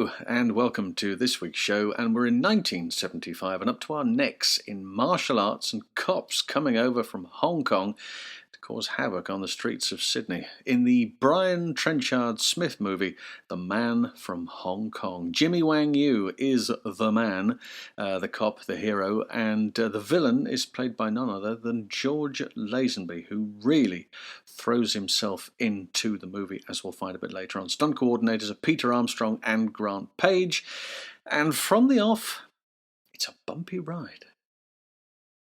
Hello and welcome to this week's show, and we're in 1975 and up to our necks in martial arts and cops coming over from Hong Kong to cause havoc on the streets of Sydney. In the Brian Trenchard Smith movie, The Man from Hong Kong. Jimmy Wang Yu is the man, the cop, the hero, and the villain is played by none other than George Lazenby, who really throws himself into the movie, as we'll find a bit later on. Stunt coordinators are Peter Armstrong and Grant Page, and from the off, it's a bumpy ride.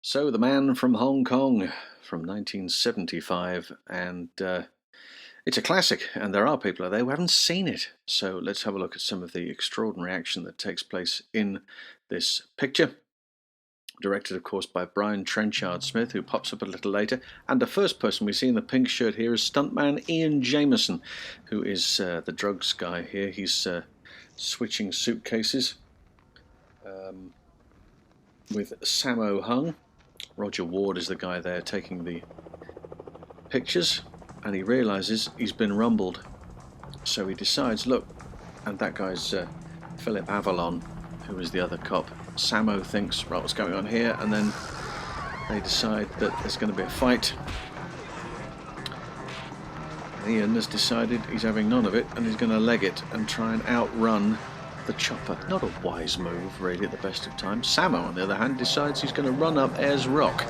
So, The Man from Hong Kong from 1975, and it's a classic, and there are people out there who haven't seen it. So let's have a look at some of the extraordinary action that takes place in this picture. Directed, of course, by Brian Trenchard Smith, who pops up a little later. And the first person we see in the pink shirt here is stuntman Ian Jameson, who is the drugs guy here. He's switching suitcases with Sammo Hung. Roger Ward is the guy there taking the pictures, and he realises he's been rumbled. So he decides, look, and that guy's Philip Avalon, who is the other cop. Sammo thinks, right, what's going on here? And then they decide that there's going to be a fight. And Ian has decided he's having none of it, and he's going to leg it and try and outrun the chopper. Not a wise move, really, at the best of times. Sammo, on the other hand, decides he's going to run up Ayers Rock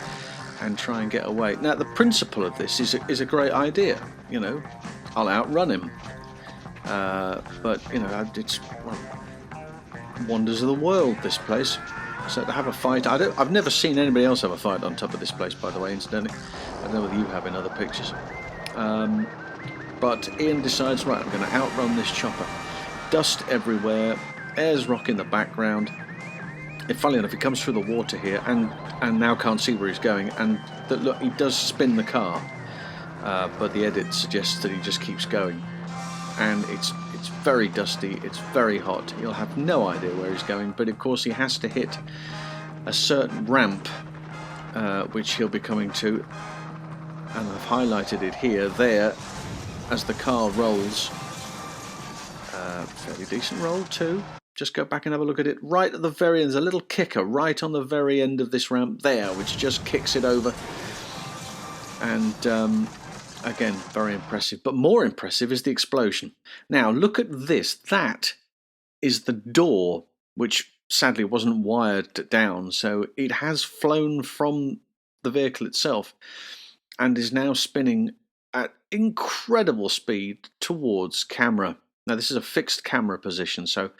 and try and get away. Now, the principle of this is a great idea. You know, I'll outrun him. But, you know, it's wonders of the world, this place. So to have a fight, I've never seen anybody else have a fight on top of this place, by the way, incidentally. I don't know whether you have in other pictures. But Ian decides, right, I'm going to outrun this chopper. Dust everywhere, Ayers Rock in the background. Funnily enough, he comes through the water here and now can't see where he's going. And look, he does spin the car, but the edit suggests that he just keeps going. And it's very dusty, it's very hot. He'll have no idea where he's going, but of course he has to hit a certain ramp, which he'll be coming to. And I've highlighted it here, there, as the car rolls. Fairly decent roll too. Just go back and have a look at it. Right at the very end, there's a little kicker right on the very end of this ramp there, which just kicks it over. And again, very impressive. But more impressive is the explosion. Now, look at this. That is the door, which sadly wasn't wired down. So it has flown from the vehicle itself and is now spinning at incredible speed towards camera. Now, this is a fixed camera position, so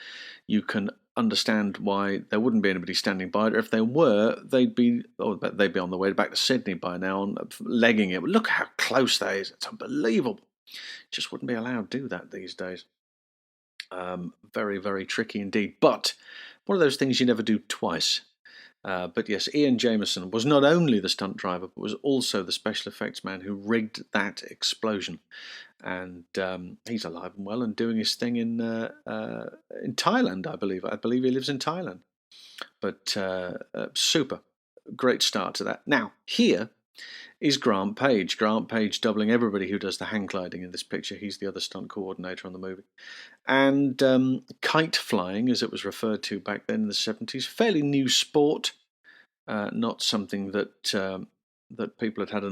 you can understand why there wouldn't be anybody standing by it. If there were, they'd be on the way back to Sydney by now, legging it. Look how close that is. It's unbelievable. Just wouldn't be allowed to do that these days. Very, very tricky indeed. But one of those things you never do twice. But yes, Ian Jameson was not only the stunt driver, but was also the special effects man who rigged that explosion. And he's alive and well and doing his thing in Thailand, I believe. I believe he lives in Thailand. But super. Great start to that. Now, here is Grant Page. Grant Page doubling everybody who does the hang gliding in this picture. He's the other stunt coordinator on the movie. And kite flying, as it was referred to back then in the 70s, fairly new sport, not something that that people had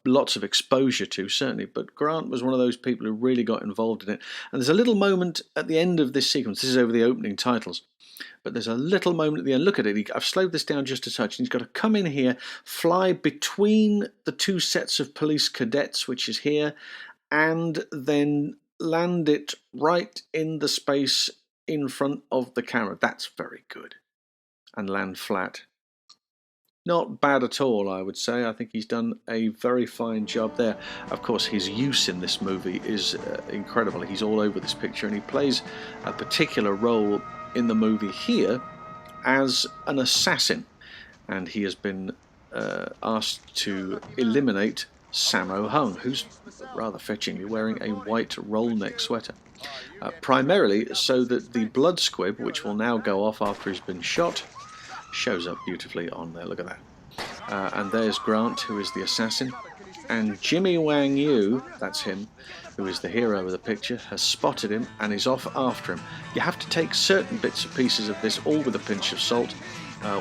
lots of exposure to, certainly. But Grant was one of those people who really got involved in it. And there's a little moment at the end of this sequence. This is over the opening titles. But there's a little moment at the end. Look at it. I've slowed this down just a touch. And he's got to come in here, fly between the two sets of police cadets, which is here, and then land it right in the space in front of the camera. That's very good. And land flat. Not bad at all, I would say. I think he's done a very fine job there. Of course, his use in this movie is incredible. He's all over this picture, and he plays a particular role in the movie here as an assassin. And he has been asked to eliminate Sammo Hung, who's rather fetchingly wearing a white roll neck sweater. Primarily so that the blood squib, which will now go off after he's been shot, shows up beautifully on there. Look at that. And there's Grant, who is the assassin. and Jimmy Wang Yu, that's him, who is the hero of the picture, has spotted him and is off after him. You have to take certain bits and pieces of this all with a pinch of salt.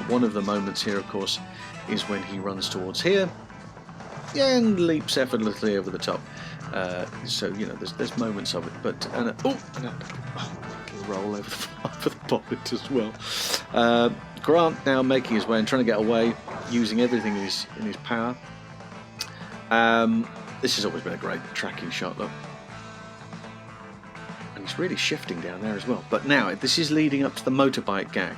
One of the moments here, of course, is when he runs towards here and leaps effortlessly over the top. So, you know, there's moments of it, but and a little roll over the bonnet as well. Grant now making his way and trying to get away, using everything in his power. This has always been a great tracking shot, look. And he's really shifting down there as well. But now, this is leading up to the motorbike gag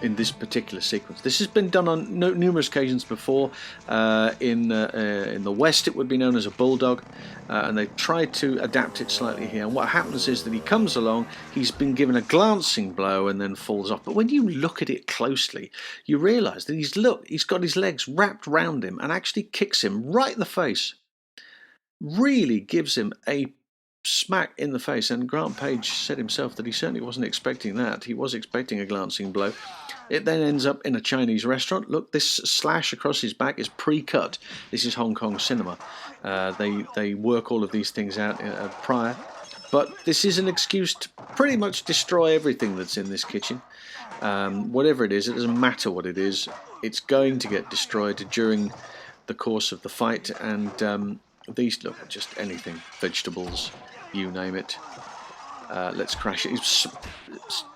in this particular sequence. This has been done on numerous occasions before. In the West, it would be known as a bulldog, and they've tried to adapt it slightly here. And what happens is that he comes along, he's been given a glancing blow and then falls off. But when you look at it closely, you realise that he's got his legs wrapped round him and actually kicks him right in the face. Really gives him a smack in the face, and Grant Page said himself that he certainly wasn't expecting that. He was expecting a glancing blow. It then ends up in a Chinese restaurant. Look, this slash across his back is pre-cut. This is Hong Kong cinema. They work all of these things out prior, but this is an excuse to pretty much destroy everything that's in this kitchen. Whatever it is, it doesn't matter what it is, it's going to get destroyed during the course of the fight. And these look just anything, vegetables, you name it. Let's crash it. He's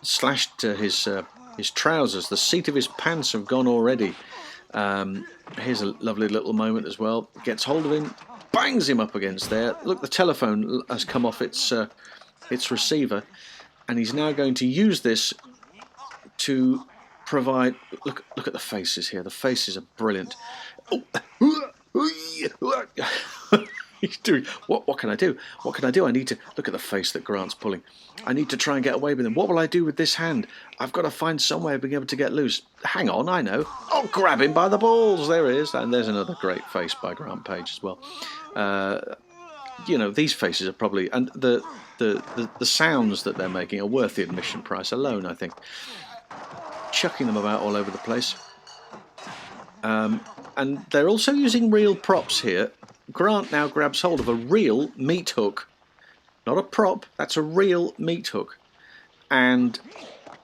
slashed his trousers. The seat of his pants have gone already. Here's a lovely little moment as well. Gets hold of him, bangs him up against there. Look, the telephone has come off its receiver, and he's now going to use this to provide. Look at the faces here. The faces are brilliant. He's doing what can I do? What can I do? I need to look at the face that Grant's pulling. I need to try and get away with him. What will I do with this hand? I've got to find some way of being able to get loose. Hang on, I know. I'll grab him by the balls. There he is. And there's another great face by Grant Page as well. You know, these faces are probably, and the sounds that they're making are worth the admission price alone, I think. Chucking them about all over the place. And they're also using real props here. Grant now grabs hold of a real meat hook. Not a prop, that's a real meat hook. And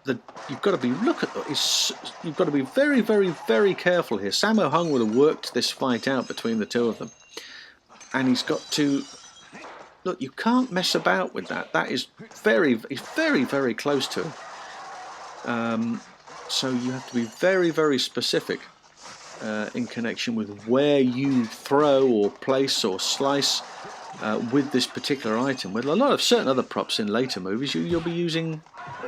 you've got to be you've got to be very, very, very careful here. Sammo Hung would have worked this fight out between the two of them. And he's got to look, you can't mess about with that. That is very, very, very close to him. So you have to be very, very specific. In connection with where you throw or place or slice with this particular item. With a lot of certain other props in later movies, you'll be using,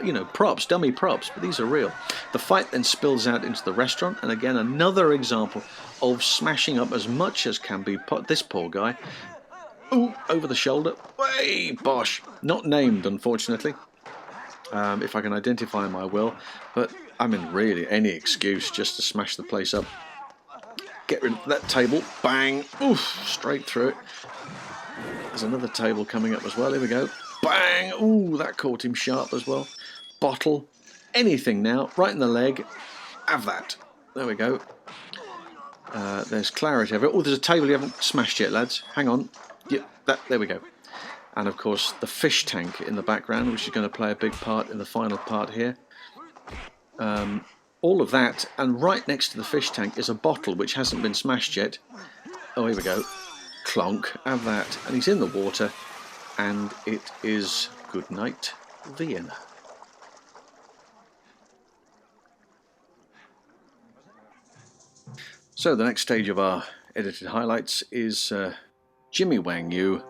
you know, props, dummy props, but these are real. The fight then spills out into the restaurant, and again another example of smashing up as much as can be. This poor guy, ooh, over the shoulder, way bosh, not named unfortunately. If I can identify him, I will. But I mean, really, any excuse just to smash the place up. Get rid of that table, bang, oof, straight through it. There's another table coming up as well, here we go. Bang, ooh, that caught him sharp as well. Bottle, anything now, right in the leg. Have that. There we go. There's clarity of it. Oh, there's a table you haven't smashed yet, lads. Hang on. Yep, there we go. And of course, the fish tank in the background, which is going to play a big part in the final part here. All of that, and right next to the fish tank is a bottle which hasn't been smashed yet. Oh, here we go. Clonk, have that. And he's in the water, and it is good night, Vienna. So the next stage of our edited highlights is Jimmy Wang Yu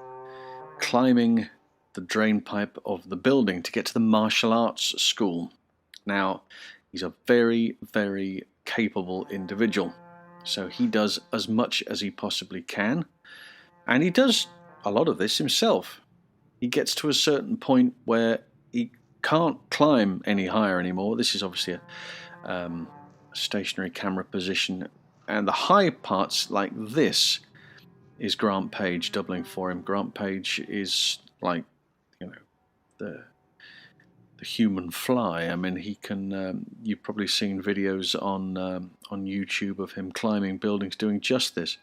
climbing the drain pipe of the building to get to the martial arts school. Now, he's a very, very capable individual, so he does as much as he possibly can, and he does a lot of this himself. He gets to a certain point where he can't climb any higher anymore. This is obviously a stationary camera position, and the high parts like this is Grant Page doubling for him. Grant Page is like, you know, human fly. I mean, he can. You've probably seen videos on YouTube of him climbing buildings, doing just this.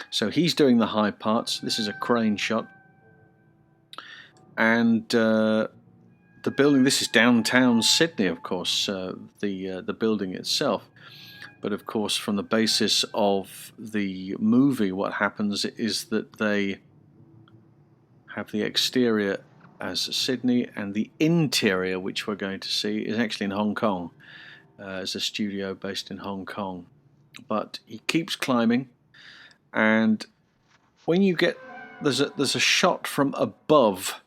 So he's doing the high parts. This is a crane shot, and the building. This is downtown Sydney, of course. The building itself. But of course, from the basis of the movie, what happens is that they have the exterior as Sydney, and the interior, which we're going to see, is actually in Hong Kong. It's a studio based in Hong Kong. But he keeps climbing, and when you get there's a shot from above.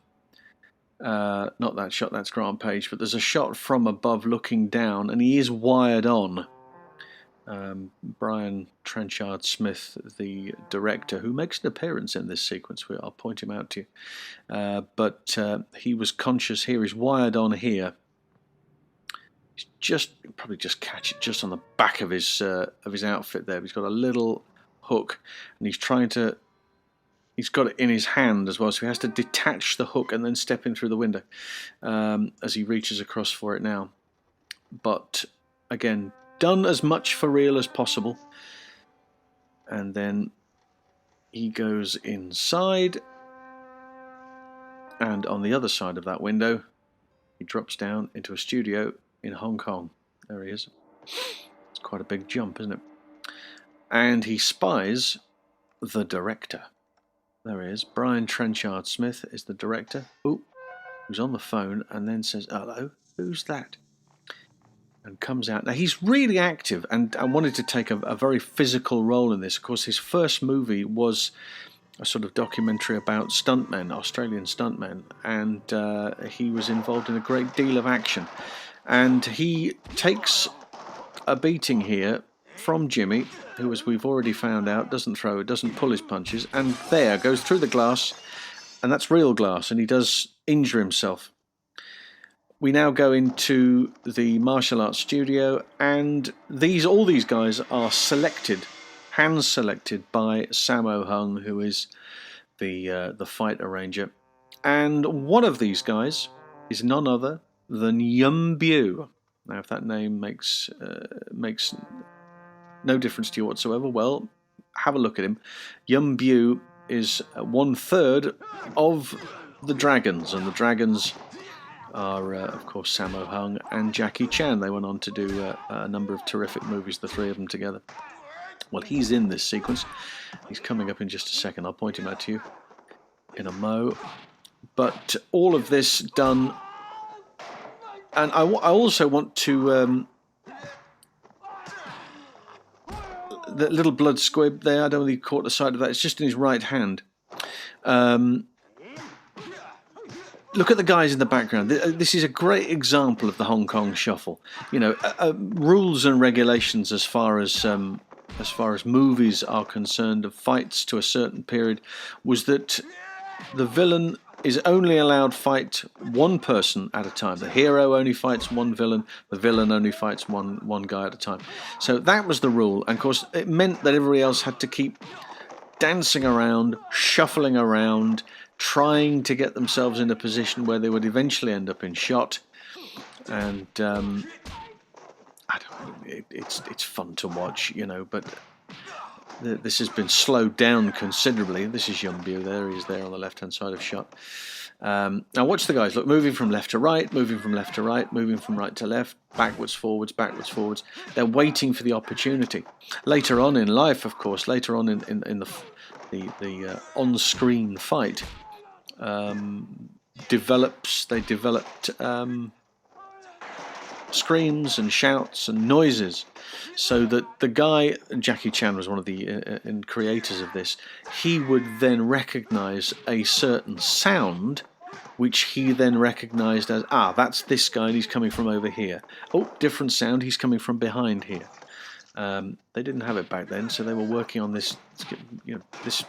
Not that shot, that's Grant Page, but there's a shot from above looking down, and he is wired on. Brian Trenchard Smith, the director, who makes an appearance in this sequence, I'll point him out to you. But he was conscious here. He's wired on here. He's probably just catch it just on the back of his outfit there. He's got a little hook, and he's got it in his hand as well, so he has to detach the hook and then step in through the window as he reaches across for it now. But again, done as much for real as possible. And then he goes inside, and on the other side of that window he drops down into a studio in Hong Kong. There he is. It's quite a big jump, isn't it? And he spies the director. There he is. Brian Trenchard Smith is the director. Ooh, who's on the phone and then says, "Hello, who's that?" And comes out. Now, he's really active and wanted to take a very physical role in this. Of course, his first movie was a sort of documentary about stuntmen, Australian stuntmen, and he was involved in a great deal of action. And he takes a beating here from Jimmy, who, as we've already found out, doesn't pull his punches, and there goes through the glass, and that's real glass, and he does injure himself. We now go into the martial arts studio, and all these guys are hand-selected by Sammo Hung, who is the fight arranger. And one of these guys is none other than Yum Bu. Now, if that name makes no difference to you whatsoever, well, have a look at him. Yum Bu is 1/3 of the Dragons, and the Dragons are, of course, Sammo Hung and Jackie Chan. They went on to do a number of terrific movies, the three of them together. Well, he's in this sequence. He's coming up in just a second. I'll point him out to you in a mo. But all of this done, and I also want to the little blood squib there. I don't know if you caught the sight of that. It's just in his right hand. Look at the guys in the background. This is a great example of the Hong Kong shuffle. You know, rules and regulations as far as movies are concerned, of fights to a certain period, was that the villain is only allowed fight one person at a time. The hero only fights one villain. The villain only fights one guy at a time. So that was the rule. And of course, it meant that everybody else had to keep dancing around, shuffling around, trying to get themselves in a position where they would eventually end up in shot. And I don't know, it's fun to watch, you know, but this has been slowed down considerably. This is Yum Bu there. He's there on the left-hand side of shot. Now watch the guys. Look, moving from left to right, moving from left to right, moving from right to left, backwards, forwards, backwards, forwards. They're waiting for the opportunity. Later on in life, of course, later on in the on-screen fight, they developed screams and shouts and noises, so that the guy, Jackie Chan was one of the creators of this, he would then recognize a certain sound, which he then recognized as, that's this guy and he's coming from over here. Oh, different sound, he's coming from behind here. They didn't have it back then, so they were working on this, you know, this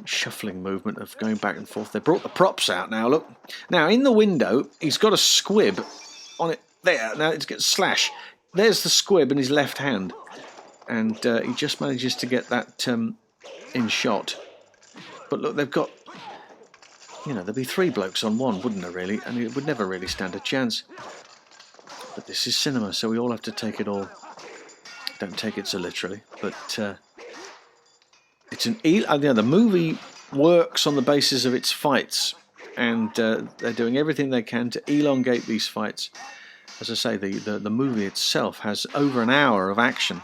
shuffling movement of going back and forth. They brought the props out now, look. Now, in the window, he's got a squib on it there. Now, it gets slash. There's the squib in his left hand. And he just manages to get that in shot. But look, they've got you know, there'd be 3 blokes on one, wouldn't there, really? And it would never really stand a chance. But this is cinema, so we all have to take it all. Don't take it so literally, but it's an. You know, the movie works on the basis of its fights, and they're doing everything they can to elongate these fights. As I say, the movie itself has over an hour of action.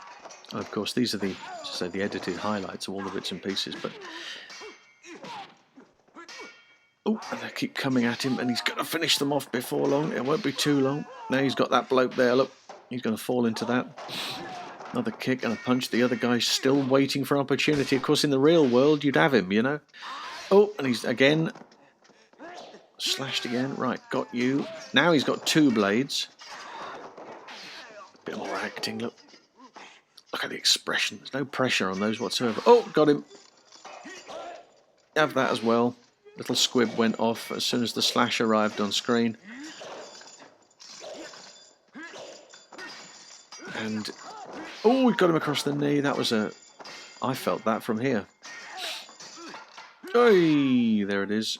And of course, these are the, as I say, the edited highlights of all the bits and pieces. But oh, and they keep coming at him, and he's going to finish them off before long. It won't be too long. Now he's got that bloke there. Look, he's going to fall into that. Another kick and a punch. The other guy's still waiting for opportunity. Of course, in the real world, you'd have him, you know. Oh, and he's again slashed again. Right, got you. Now he's got 2 blades. A bit more acting. Look at the expression. There's no pressure on those whatsoever. Oh, got him. Have that as well. Little squib went off as soon as the slash arrived on screen. And oh, we got him across the knee. That was a... I felt that from here. Hey, there it is.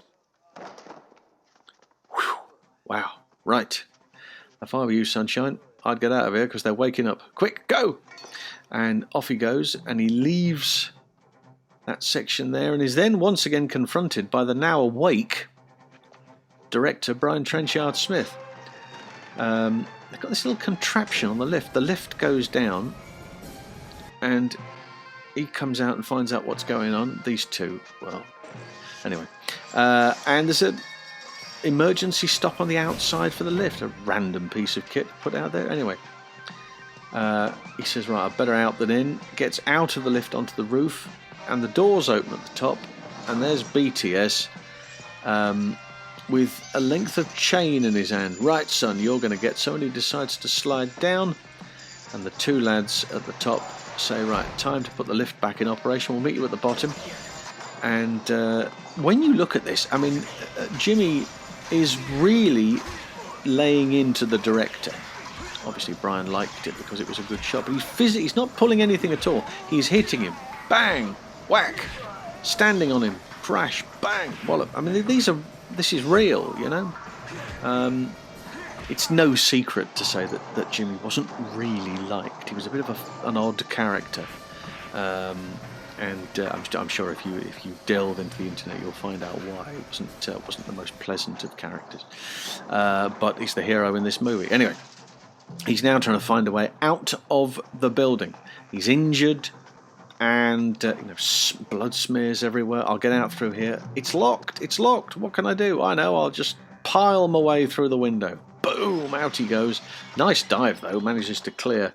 Whew. Wow. Right. If I were you, Sunshine, I'd get out of here because they're waking up. Quick, go! And off he goes, and he leaves that section there and is then once again confronted by the now awake director, Brian Trenchard Smith. They've got this little contraption on the lift. The lift goes down, and he comes out and finds out what's going on. These two, well, anyway. And there's an emergency stop on the outside for the lift. A random piece of kit put out there. Anyway, he says, right, I'm better out than in. Gets out of the lift onto the roof, and the doors open at the top, and there's BTS with a length of chain in his hand. Right, son, you're going to get some. And he decides to slide down, and the 2 lads at the top say, right, time to put the lift back in operation. We'll meet you at the bottom. And when you look at this, I mean, Jimmy is really laying into the director. Obviously, Brian liked it because it was a good shot, but he's not pulling anything at all. He's hitting him. Bang! Whack! Standing on him. Crash! Bang! Wallop. I mean, this is real, you know? It's no secret to say that Jimmy wasn't really liked. He was a bit of an odd character. I'm sure if you delve into the internet, you'll find out why. It wasn't the most pleasant of characters. But he's the hero in this movie. Anyway, he's now trying to find a way out of the building. He's injured, and blood smears everywhere. I'll get out through here. It's locked. It's locked. What can I do? I know. I'll just pile my way through the window. Boom! Out he goes. Nice dive though. Manages to clear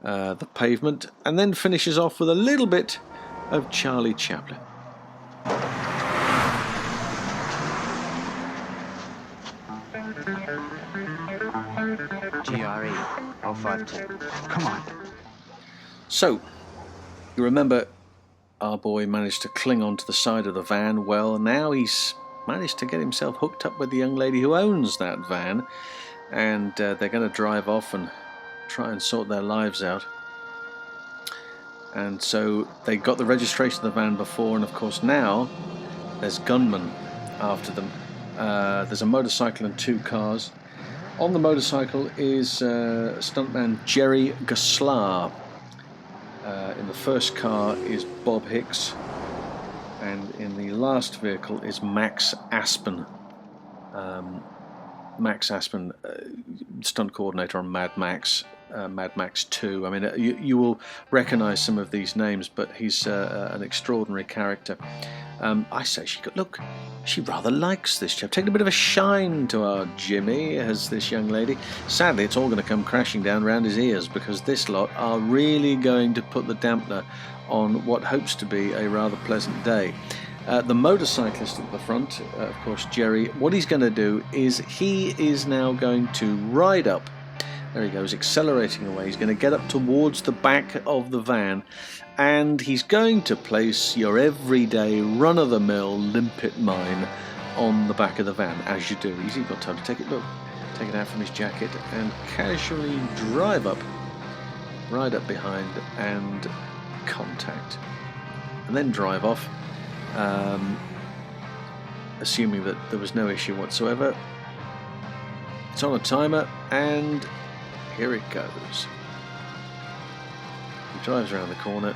the pavement, and then finishes off with a little bit of Charlie Chaplin. GRE 052. Come on. So, you remember our boy managed to cling onto the side of the van. Well, now he's managed to get himself hooked up with the young lady who owns that van, and they're going to drive off and try and sort their lives out. And so they got the registration of the van before, and of course now there's gunmen after them. There's a motorcycle and 2 cars. On the motorcycle is stuntman Jerry Goslar. In the first car is Bob Hicks, and in the last vehicle is Max Aspen. Max Aspen, stunt coordinator on Mad Max 2. I mean, you will recognise some of these names, but he's an extraordinary character. I say she rather likes this chap. Taking a bit of a shine to our Jimmy, has this young lady. Sadly, it's all going to come crashing down around his ears, because this lot are really going to put the dampener on what hopes to be a rather pleasant day. The motorcyclist at the front, of course, Jerry, what he's going to do is he is now going to ride up. There he goes, accelerating away. He's going to get up towards the back of the van, and he's going to place your everyday run-of-the-mill limpet mine on the back of the van, as you do. He's even got time to take it out from his jacket and casually drive up, ride up behind, and contact. And then drive off. assuming that there was no issue whatsoever. It's on a timer, and here it goes. He drives around the corner,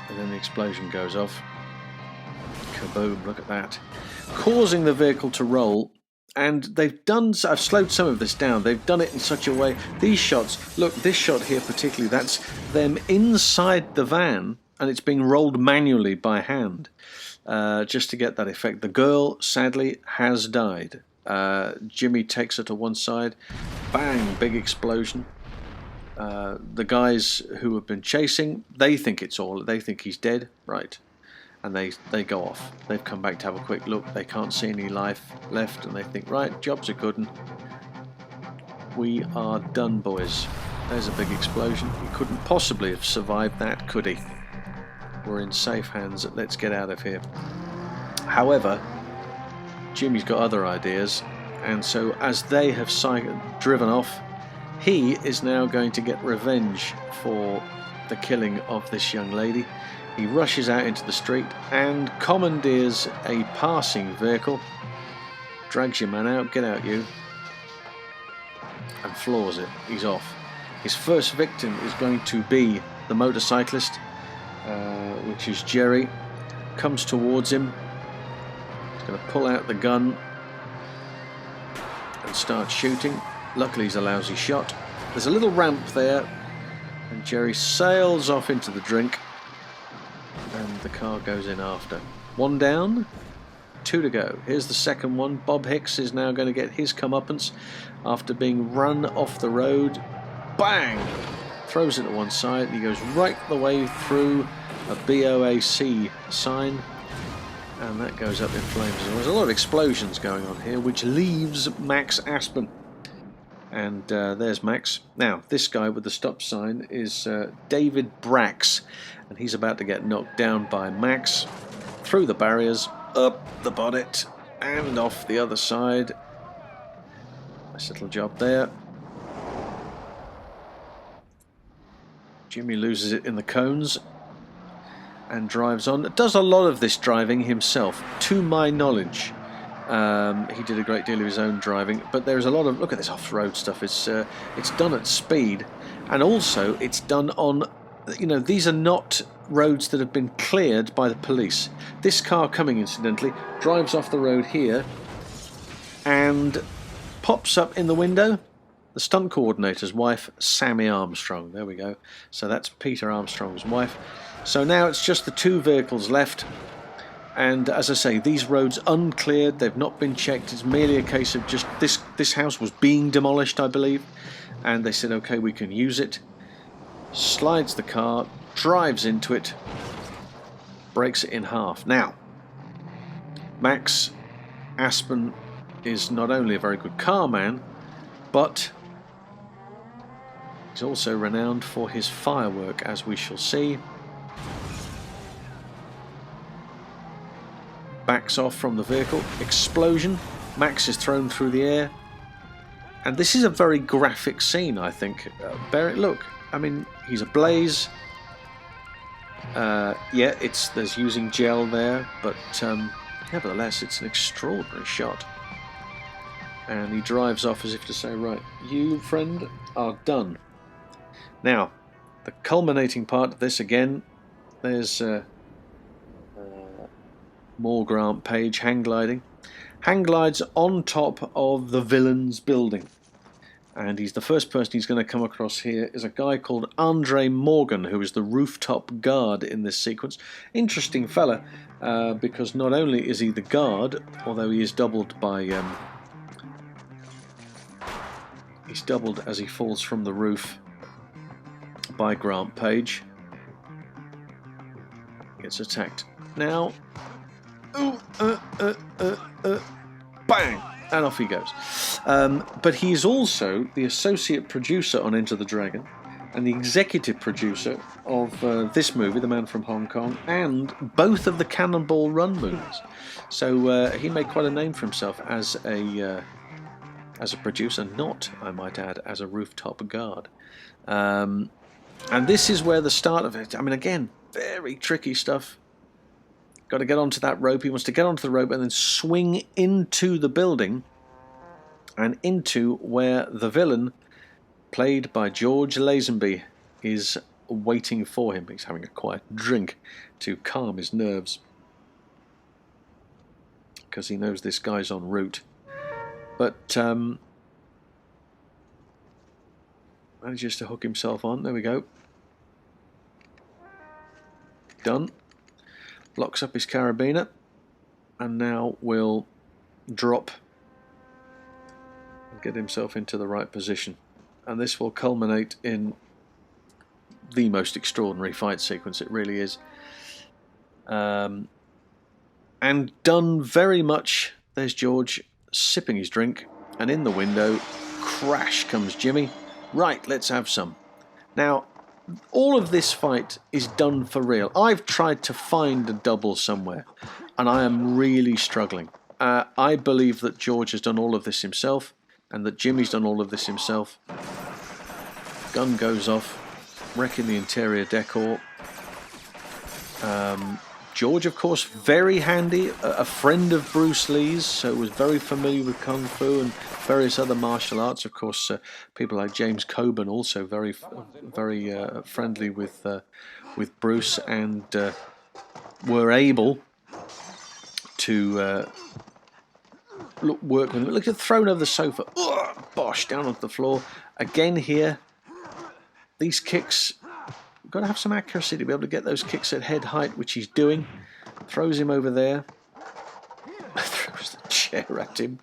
and then the explosion goes off. Kaboom, look at that. Causing the vehicle to roll, and they've done, I've slowed some of this down, they've done it in such a way, these shots, look, this shot here particularly, that's them inside the van, and it's being rolled manually by hand, just to get that effect. The girl, sadly, has died. Jimmy takes her to one side, bang, big explosion. The guys who have been chasing, they think he's dead, right? And they go off. They've come back to have a quick look. They can't see any life left, and they think, right, job's a good one. We are done, boys. There's a big explosion. He couldn't possibly have survived that, could he? We're in safe hands. Let's get out of here. However, Jimmy's got other ideas, and so as they have driven off, he is now going to get revenge for the killing of this young lady. He rushes out into the street and commandeers a passing vehicle, drags your man out, get out you, and floors it. He's off. His first victim is going to be the motorcyclist, which is Jerry. Comes towards him. He's going to pull out the gun and start shooting. Luckily he's a lousy shot. There's a little ramp there, and Jerry sails off into the drink, and the car goes in after. One down, two to go. Here's the second one. Bob Hicks is now going to get his comeuppance after being run off the road. Bang! Throws it to one side, and he goes right the way through a BOAC sign, and that goes up in flames. There's a lot of explosions going on here, which leaves Max Aspen. And there's Max. Now, this guy with the stop sign is David Brax, and he's about to get knocked down by Max, through the barriers, up the bonnet, and off the other side. Nice little job there. Jimmy loses it in the cones and drives on. Does a lot of this driving himself, to my knowledge. He did a great deal of his own driving, but there's a lot of, look at this off-road stuff. It's done at speed, and also it's done on, you know, these are not roads that have been cleared by the police. This car coming, incidentally, drives off the road here and pops up in the window the stunt coordinator's wife, Sammy Armstrong. There we go. So that's Peter Armstrong's wife. So now it's just the two vehicles left. And as I say, these roads uncleared, they've not been checked. It's merely a case of just this house was being demolished, I believe, and they said, okay, we can use it. Slides the car, drives into it, breaks it in half. Now, Max Aspen is not only a very good car man, but he's also renowned for his firework, as we shall see. Backs off from the vehicle, explosion, Max is thrown through the air, and this is a very graphic scene, I think. Look, I mean, he's ablaze. Yeah, there's using gel there, but nevertheless, it's an extraordinary shot. And he drives off as if to say, right, you, friend, are done. Now, the culminating part of this, again, there's more Grant Page hang gliding. Hang glides on top of the villain's building. And he's the first person he's going to come across here is a guy called Andre Morgan, who is the rooftop guard in this sequence. Interesting fella, because not only is he the guard, although he is doubled by... he's doubled as he falls from the roof by Grant Page. Gets attacked. Now... bang! And off he goes. But he is also the associate producer on Enter the Dragon and the executive producer of this movie, The Man from Hong Kong, and both of the Cannonball Run movies. So he made quite a name for himself as a producer, not, I might add, as a rooftop guard. And this is where the start of it, I mean, again, very tricky stuff. Got to get onto that rope. He wants to get onto the rope and then swing into the building and into where the villain, played by George Lazenby, is waiting for him. He's having a quiet drink to calm his nerves because he knows this guy's en route. But manages to hook himself on. There we go. Done. Locks up his carabiner and now will drop and get himself into the right position. And this will culminate in the most extraordinary fight sequence. It really is. And done very much. There's George sipping his drink, and in the window, crash comes Jimmy. Right, let's have some. Now, all of this fight is done for real. I've tried to find a double somewhere, and I am really struggling. I believe that George has done all of this himself, and that Jimmy's done all of this himself. Gun goes off, wrecking the interior decor. George, of course, very handy, a friend of Bruce Lee's, so was very familiar with Kung Fu and various other martial arts. Of course, people like James Coburn also very friendly with Bruce, and were able to work with him. Look at thrown over the sofa, bosh, down onto the floor. Again here, these kicks, got to have some accuracy to be able to get those kicks at head height, which he's doing. Throws him over there. Throws the chair at him.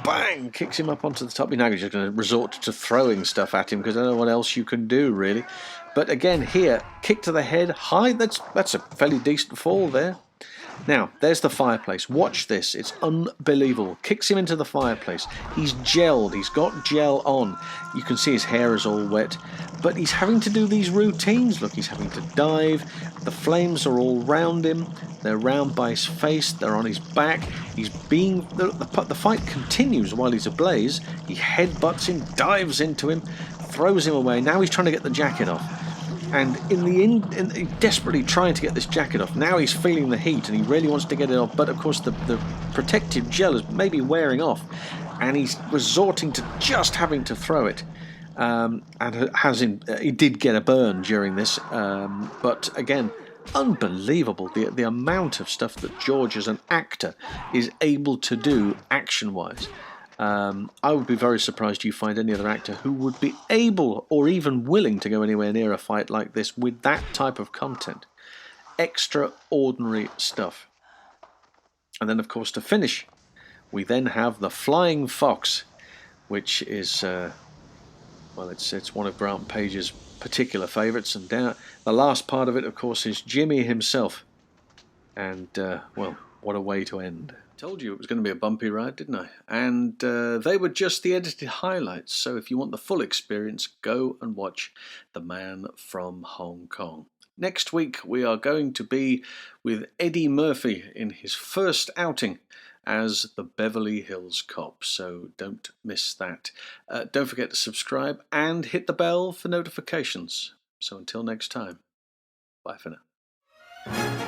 Bang! Kicks him up onto the top. You're now just going to resort to throwing stuff at him because I don't know what else you can do, really. But again, here, kick to the head. High. That's a fairly decent fall there. Now, there's the fireplace. Watch this. It's unbelievable. Kicks him into the fireplace. He's gelled. He's got gel on. You can see his hair is all wet. But he's having to do these routines. Look, he's having to dive. The flames are all round him. They're round by his face. They're on his back. He's being... The fight continues while he's ablaze. He headbutts him, dives into him, throws him away. Now he's trying to get the jacket off. And desperately trying to get this jacket off. Now he's feeling the heat and he really wants to get it off. But of course the protective gel is maybe wearing off. And he's resorting to just having to throw it. And he did get a burn during this. But again, unbelievable the amount of stuff that George as an actor is able to do action-wise. I would be very surprised you find any other actor who would be able or even willing to go anywhere near a fight like this with that type of content. Extraordinary stuff. And then, of course, to finish, we then have the Flying Fox, which is, well, it's one of Grant Page's particular favourites. And down the last part of it, of course, is Jimmy himself. And, well, what a way to end. Told you it was going to be a bumpy ride, didn't I? And they were just the edited highlights, so if you want the full experience, go and watch The Man from Hong Kong. Next week we are going to be with Eddie Murphy in his first outing as the Beverly Hills Cop, so don't miss that. Don't forget to subscribe and hit the bell for notifications. So until next time, bye for now.